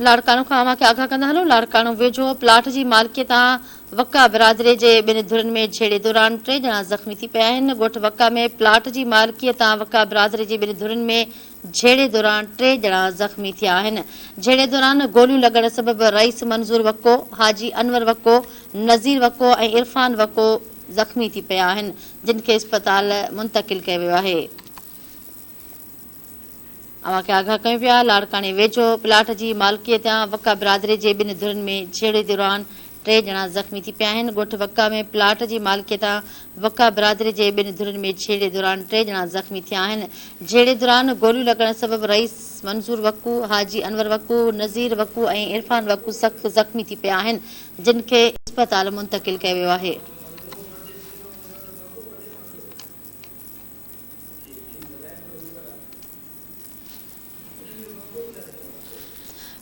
लाड़कानो खां अवां खे आगाह कंदा हलो। लाड़कानो वेझो प्लाट जी मालिकियत वक्का बिरादरी जे ॿिनि धुरनि में झेड़े दौरान 3 ॼणा ज़ख़्मी थी पिया आहिनि। ॻोठ वक्का में प्लाट जी मालिकियत वक्का बिरादरी जे ॿिनि धुरनि में झेड़े दौरान 3 ॼणा ज़ख़्मी थिया आहिनि। झेड़े दौरान गोलियूं लॻण सबबि रईस मंज़ूर वक्को, हाजी अनवर वक्को, नज़ीर वक्को ऐं इरफान वक्को ज़ख़्मी थी पिया आहिनि, जिन खे इस्पताल मुंतक़िल कयो वियो आहे। अवां खे आगाह कयूं पिया। लाड़काने वेझो प्लाट जी मालिकियत वक्का बिरादरी जे ॿिनि धुरनि में झेड़े दौरान 3 ॼणा ज़ख़्मी थी पिया आहिनि। ॻोठ वक्का में प्लाट जी मालिकियत वक्का बिरादरी जे ॿिनि धुरनि में झेड़े दौरान 3 ॼणा ज़ख़्मी थिया आहिनि। झेड़े दौरान गोलियूं लॻण सबबि रईस मंज़ूर वक्कू, हाजी अनवर वक्कू, नज़ीर वक्कू ऐं इरफान वक्कू सख़्त ज़ख़्मी थी पिया आहिनि, जिन खे इस्पताल मुंतक़िल कयो वियो आहे।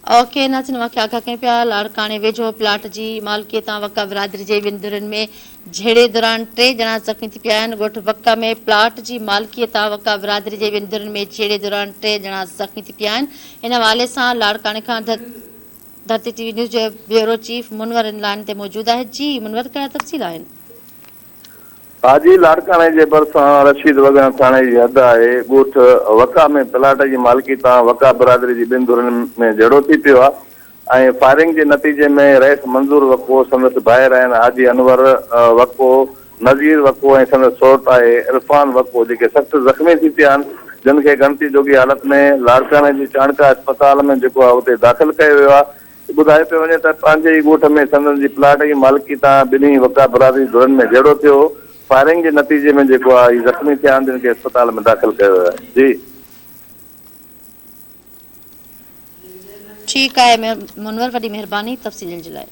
ओके नाज़रीन, अवां खे आगाह कयूं पिया। लाड़काने वेझो प्लाट जी मालिकियत वक्का बिरादरी जे ॿिनि धुरनि में झेड़े दौरान 3 ॼणा ज़ख़्मी थी पिया आहिनि। ॻोठ वक्का में प्लाट जी मालिकियत वक्का बिरादरी जे ॿिनि धुरनि में झेड़े दौरान 3 ॼणा ज़ख़्मी थी पिया आहिनि। इन हवाले सां लाड़काने खां धरती टीवी न्यूज़ जो bureau chief Munawar in line ते मौजूद आहे। जी मुनवर, कहिड़ा तफ़सील आहिनि? हाजी लाड़काने जे भरिसां रशीद वगण थाणे जी हद आहे। ॻोठ वक्का में प्लाट जी मालिकियत वक्का बिरादरी जी ॿिनि धुरनि में झेड़ो थी पियो आहे ऐं फायरिंग जे नतीजे में रईस मंज़ूर वक्को, संदसि भाइर आहिनि हाजी अनवर वक्को, नज़ीर वक्को ऐं संदसि सौट आहे इरफान वक्को, जेके सख़्त ज़ख़्मी थी पिया आहिनि, जिन खे गणती जोगी हालत में लाड़काने जी चाणका अस्पताल में जेको आहे उते दाख़िल कयो वियो आहे। ॿुधायो पियो वञे त पंहिंजे ई ॻोठ में संदसि जी प्लाट जी मालिकियत ॿिन्ही वक्का बिरादरी धुरनि में झेड़ो थियो। फायरिंग के नतीजे में जो है जख्मी थे जिनके अस्पताल में दाखिल किया है। जी ठीक है मुनवर, वॾी मेहरबानी तफ़सील जे लाइ।